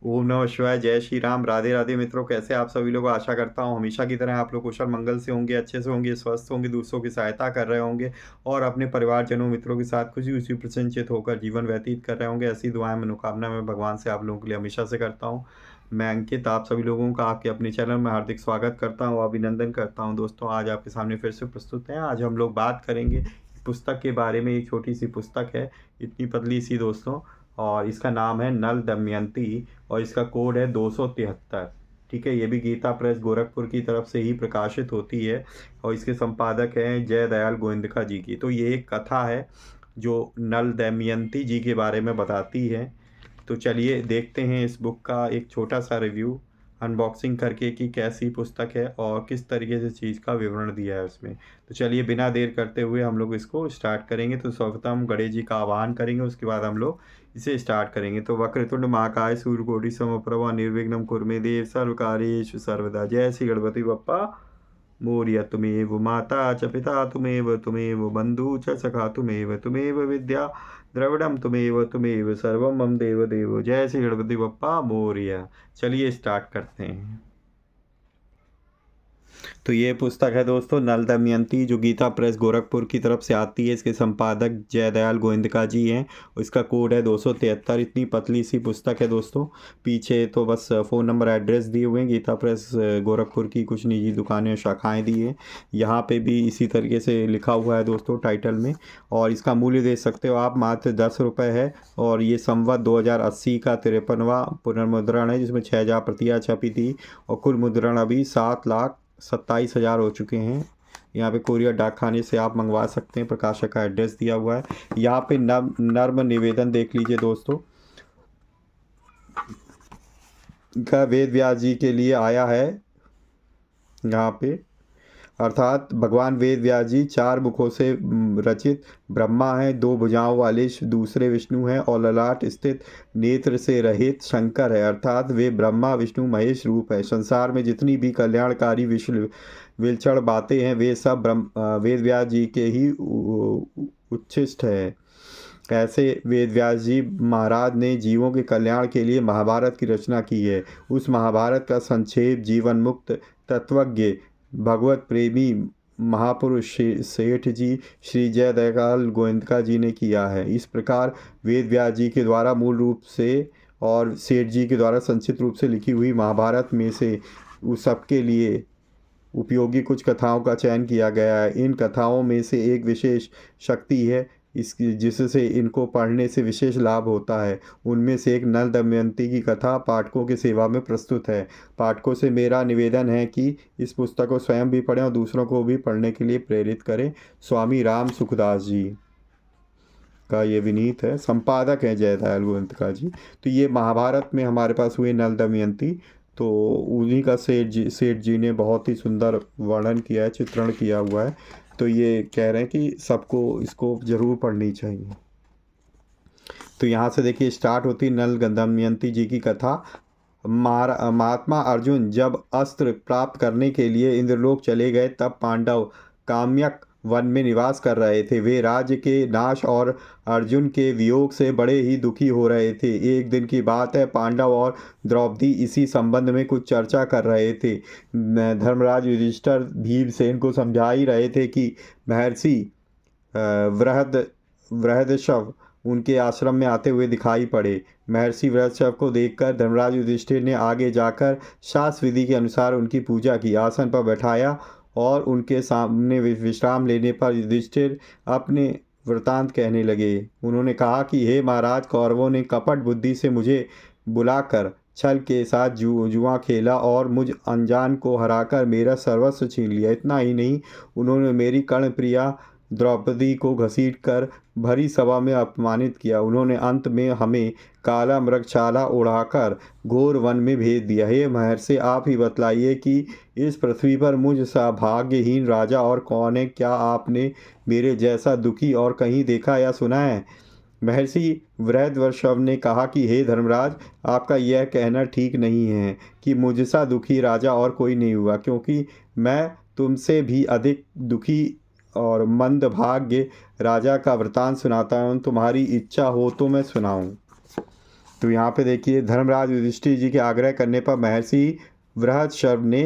ओम नमः शिवाय, जय श्री राम, राधे राधे मित्रों। कैसे आप सभी लोग? आशा करता हूँ हमेशा की तरह आप लोग कुशल मंगल से होंगे, अच्छे से होंगे, स्वस्थ होंगे, दूसरों की सहायता कर रहे होंगे और अपने परिवारजनों मित्रों के साथ खुशी खुशी प्रसन्नचित होकर जीवन व्यतीत कर रहे होंगे। ऐसी दुआएं मनोकामना मैं भगवान से आप लोगों के लिए हमेशा से करता हूँ। मैं अंकित आप सभी लोगों का आपके अपने चैनल में हार्दिक स्वागत करता हूँ, अभिनंदन करता हूँ। दोस्तों, आज आपके सामने फिर से प्रस्तुत हैं। आज हम लोग बात करेंगे पुस्तक के बारे में। एक छोटी सी पुस्तक है, इतनी पतली सी दोस्तों, और इसका नाम है नल दमयंती और इसका कोड है 273। ठीक है, ये भी गीता प्रेस गोरखपुर की तरफ से ही प्रकाशित होती है और इसके संपादक हैं जय दयाल गोविंदका जी की। तो ये एक कथा है जो नल दमयंती जी के बारे में बताती है। तो चलिए देखते हैं इस बुक का एक छोटा सा रिव्यू अनबॉक्सिंग करके कि कैसी पुस्तक है और किस तरीके से चीज़ का विवरण दिया है उसमें। तो चलिए बिना देर करते हुए हम लोग इसको स्टार्ट करेंगे। तो सर्वप्रथम गणेश जी का आह्वान करेंगे, उसके बाद हम लोग इसे स्टार्ट करेंगे। तो वक्रतुंड महाकाय सूर्यकोटि समप्रभा निर्विघ्नं कुरु मे देव सर्वकार्येषु सर्वदा। जय श्री गणपति बप्पा मोरया। तुमेव माता च पिता तुमेव बंधु च सखा तुमेव विद्या द्रविड़म तुमेव सर्वम मम देव देव। जय श्री गणपति बप्पा मोरया। चलिए स्टार्ट करते हैं। तो ये पुस्तक है दोस्तों नल दमयंती, जो गीता प्रेस गोरखपुर की तरफ से आती है। इसके संपादक जय दयाल गोविंदका जी हैं। इसका कोड है 273। इतनी पतली सी पुस्तक है दोस्तों। पीछे तो बस फ़ोन नंबर एड्रेस दिए हुए हैं। गीता प्रेस गोरखपुर की कुछ निजी दुकानें शाखाएं दी हैं। यहाँ पे भी इसी तरीके से लिखा हुआ है दोस्तों टाइटल में। और इसका मूल्य देख सकते हो आप, मात्र 10 रुपये है। और ये संवत 2080 का 53वां पुनर्मुद्रण है, जिसमें 6000 प्रतियाँ छपी थी और कुल मुद्रण अभी 7,27,000 हो चुके हैं। यहाँ पे कोरियर डाकखाने से आप मंगवा सकते हैं। प्रकाशक का एड्रेस दिया हुआ है। यहाँ पे नर्म निवेदन देख लीजिए दोस्तों, का वेद व्यास जी के लिए आया है। यहाँ पे अर्थात भगवान वेद व्यास जी 4 मुखों से रचित ब्रह्मा हैं, 2 भुजाओं वाले दूसरे विष्णु हैं और ललाट स्थित नेत्र से रहित शंकर है। अर्थात वे ब्रह्मा विष्णु महेश रूप है। संसार में जितनी भी कल्याणकारी विलक्षण बातें हैं वे सब वेद व्यास जी के ही उच्छिष्ट है। ऐसे वेद व्यास जी महाराज ने जीवों के कल्याण के लिए महाभारत की रचना की है। उस महाभारत का संक्षेप जीवन मुक्त तत्वज्ञ भगवत प्रेमी महापुरुष सेठ जी श्री जय दयाल गोविंदका जी ने किया है। इस प्रकार वेद व्यास जी के द्वारा मूल रूप से और सेठ जी के द्वारा संक्षिप्त रूप से लिखी हुई महाभारत में से उस सबके लिए उपयोगी कुछ कथाओं का चयन किया गया है। इन कथाओं में से एक विशेष शक्ति है इसकी, जिससे इनको पढ़ने से विशेष लाभ होता है। उनमें से एक नल दमयंती की कथा पाठकों की सेवा में प्रस्तुत है। पाठकों से मेरा निवेदन है कि इस पुस्तक को स्वयं भी पढ़ें और दूसरों को भी पढ़ने के लिए प्रेरित करें। स्वामी राम सुखदास जी का ये विनीत है। संपादक हैं जय दयाल गोविंदका जी। तो ये महाभारत में हमारे पास हुए नल दमयंती, तो उन्हीं का सेठ जी ने बहुत ही सुंदर वर्णन किया है, चित्रण किया हुआ है। तो ये कह रहे हैं कि सबको इसको ज़रूर पढ़नी चाहिए। तो यहाँ से देखिए स्टार्ट होती नल दमयंती जी की कथा। महात्मा अर्जुन जब अस्त्र प्राप्त करने के लिए इंद्रलोक चले गए, तब पांडव काम्यक वन में निवास कर रहे थे। वे राज्य के नाश और अर्जुन के वियोग से बड़े ही दुखी हो रहे थे। एक दिन की बात है, पांडव और द्रौपदी इसी संबंध में कुछ चर्चा कर रहे थे। धर्मराज युधिष्ठिर भीमसेन को समझा ही रहे थे कि महर्षि वृहदशव उनके आश्रम में आते हुए दिखाई पड़े। महर्षि वृहदशव को देखकर धर्मराज युधिष्ठिर ने आगे जाकर शास्त्र विधि के अनुसार उनकी पूजा की, आसन पर बैठाया और उनके सामने विश्राम लेने पर युधिष्ठिर अपने वृतांत कहने लगे। उन्होंने कहा कि हे महाराज, कौरवों ने कपट बुद्धि से मुझे बुलाकर छल के साथ जुआ खेला और मुझ अनजान को हराकर मेरा सर्वस्व छीन लिया। इतना ही नहीं, उन्होंने मेरी कर्णप्रिया द्रौपदी को घसीटकर भरी सभा में अपमानित किया। उन्होंने अंत में हमें काला मृगशाला उड़ाकर घोर वन में भेज दिया। हे महर्षि, आप ही बतलाइए कि इस पृथ्वी पर मुझ सा भाग्यहीन राजा और कौन है? क्या आपने मेरे जैसा दुखी और कहीं देखा या सुना है? महर्षि वृहदवर्षव ने कहा कि हे धर्मराज, आपका यह कहना ठीक नहीं है कि मुझसा दुखी राजा और कोई नहीं हुआ, क्योंकि मैं तुमसे भी अधिक दुखी और मंदभाग्य राजा का वृतांत सुनाता हूँ। तुम्हारी इच्छा हो तो मैं सुनाऊँ। तो यहाँ पे देखिए, धर्मराज युधिष्ठिर जी के आग्रह करने पर महर्षि बृहस्पति ने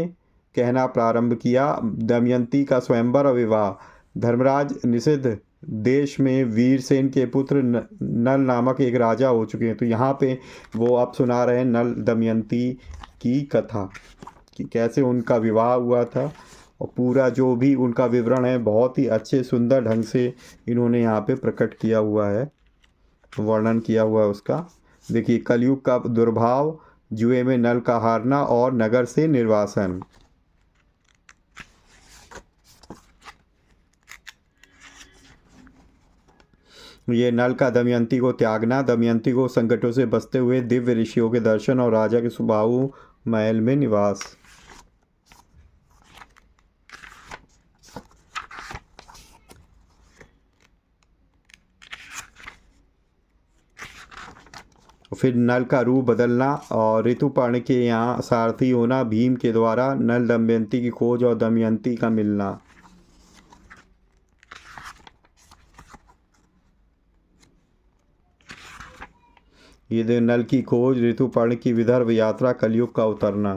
कहना प्रारंभ किया, दमयंती का स्वयंवर और विवाह। धर्मराज निषिद्ध देश में वीरसेन के पुत्र नल नामक एक राजा हो चुके हैं। तो यहाँ पे वो अब सुना रहे हैं नल दमयंती की कथा कि कैसे उनका विवाह हुआ था, और पूरा जो भी उनका विवरण है बहुत ही अच्छे सुंदर ढंग से इन्होंने यहाँ पे प्रकट किया हुआ है, वर्णन किया हुआ है उसका। देखिए, कलयुग का दुर्भाव, जुए में नल का हारना और नगर से निर्वासन। ये नल का दमयंती को त्यागना, दमयंती को संकटों से बचते हुए दिव्य ऋषियों के दर्शन और राजा के सुबाहु महल में निवास। फिर नल का रूप बदलना और ऋतुपर्ण के यहाँ सारथी होना, भीम के द्वारा नल दमयंती की खोज और दमयंती का मिलना। ये नल की खोज, ऋतुपर्ण की विदर्भ यात्रा, कलयुग का उतरना।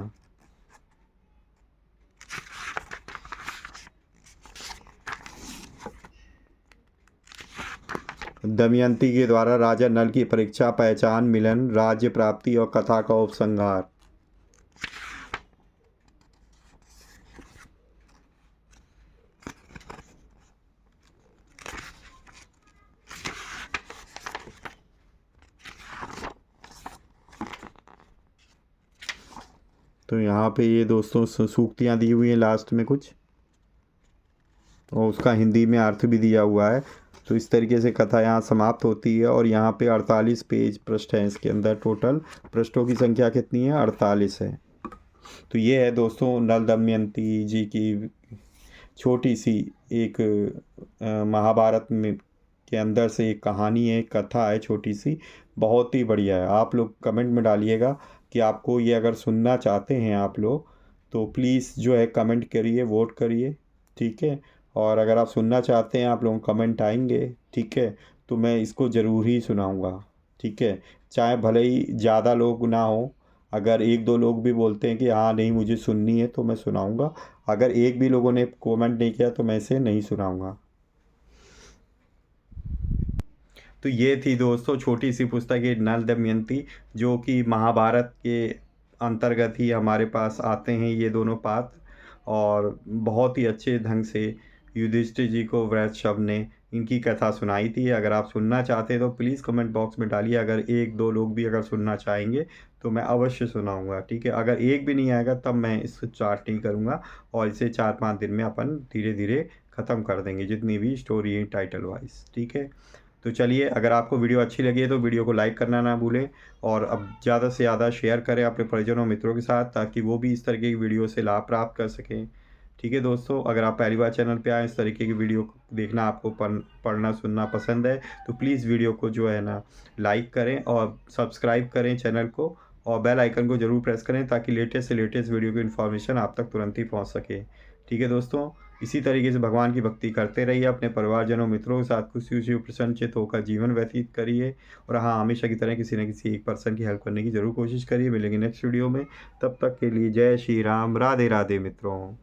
दमयंती के द्वारा राजा नल की परीक्षा, पहचान, मिलन, राज्य प्राप्ति और कथा का उपसंहार। तो यहाँ पे ये दोस्तों सूक्तियाँ दी हुई हैं लास्ट में कुछ, और उसका हिंदी में अर्थ भी दिया हुआ है। तो इस तरीके से कथा यहाँ समाप्त होती है। और यहाँ पे 48 पेज पृष्ठ हैं इसके अंदर, टोटल पृष्ठों की संख्या कितनी है? 48 है। तो ये है दोस्तों नल दमयंती जी की छोटी सी एक महाभारत में के अंदर से एक कहानी है, कथा है छोटी सी, बहुत ही बढ़िया है। आप लोग कमेंट में डालिएगा कि आपको ये अगर सुनना चाहते हैं आप लोग, तो प्लीज़ जो है कमेंट करिए, वोट करिए, ठीक है। और अगर आप सुनना चाहते हैं, आप लोग कमेंट आएंगे, ठीक है, तो मैं इसको ज़रूर ही सुनाऊँगा, ठीक है। चाहे भले ही ज़्यादा लोग ना हो, अगर एक दो लोग भी बोलते हैं कि हाँ नहीं मुझे सुननी है, तो मैं सुनाऊँगा। अगर एक भी लोगों ने कमेंट नहीं किया तो मैं इसे नहीं सुनाऊँगा। तो ये थी दोस्तों छोटी सी पुस्तक है नल दमयंती, जो कि महाभारत के अंतर्गत ही हमारे पास आते हैं ये दोनों पात्र। और बहुत ही अच्छे ढंग से युधिष्ठिर जी को वृषभ ने इनकी कथा सुनाई थी। अगर आप सुनना चाहते हैं तो प्लीज़ कमेंट बॉक्स में डालिए। अगर एक दो लोग भी अगर सुनना चाहेंगे तो मैं अवश्य सुनाऊंगा, ठीक है। अगर एक भी नहीं आएगा तब मैं इसको स्टार्ट नहीं करूँगा, और इसे 4-5 दिन में अपन धीरे धीरे ख़त्म कर देंगे जितनी भी स्टोरी है टाइटल वाइज, ठीक है। तो चलिए, अगर आपको वीडियो अच्छी लगी है तो वीडियो को लाइक करना ना भूलें, और अब ज़्यादा से ज़्यादा शेयर करें अपने परिजनों मित्रों के साथ, ताकि वो भी इस तरीके की वीडियो से लाभ प्राप्त कर सकें, ठीक है दोस्तों। अगर आप पहली बार चैनल पे आए, इस तरीके की वीडियो देखना आपको पढ़ना सुनना पसंद है, तो प्लीज़ वीडियो को जो है ना लाइक करें और सब्सक्राइब करें चैनल को, और बेल आइकन को ज़रूर प्रेस करें ताकि लेटेस्ट से लेटेस्ट वीडियो की इन्फॉर्मेशन आप तक तुरंत ही पहुँच सके, ठीक है दोस्तों। इसी तरीके से भगवान की भक्ति करते रहिए, अपने परिवारजनों मित्रों के साथ खुशी खुशी प्रसन्नचित होकर जीवन व्यतीत करिए। और हाँ, हमेशा की तरह किसी न किसी एक पर्सन की हेल्प करने की ज़रूर कोशिश करिए। मिलेंगे नेक्स्ट वीडियो में, तब तक के लिए जय श्री राम, राधे राधे मित्रों।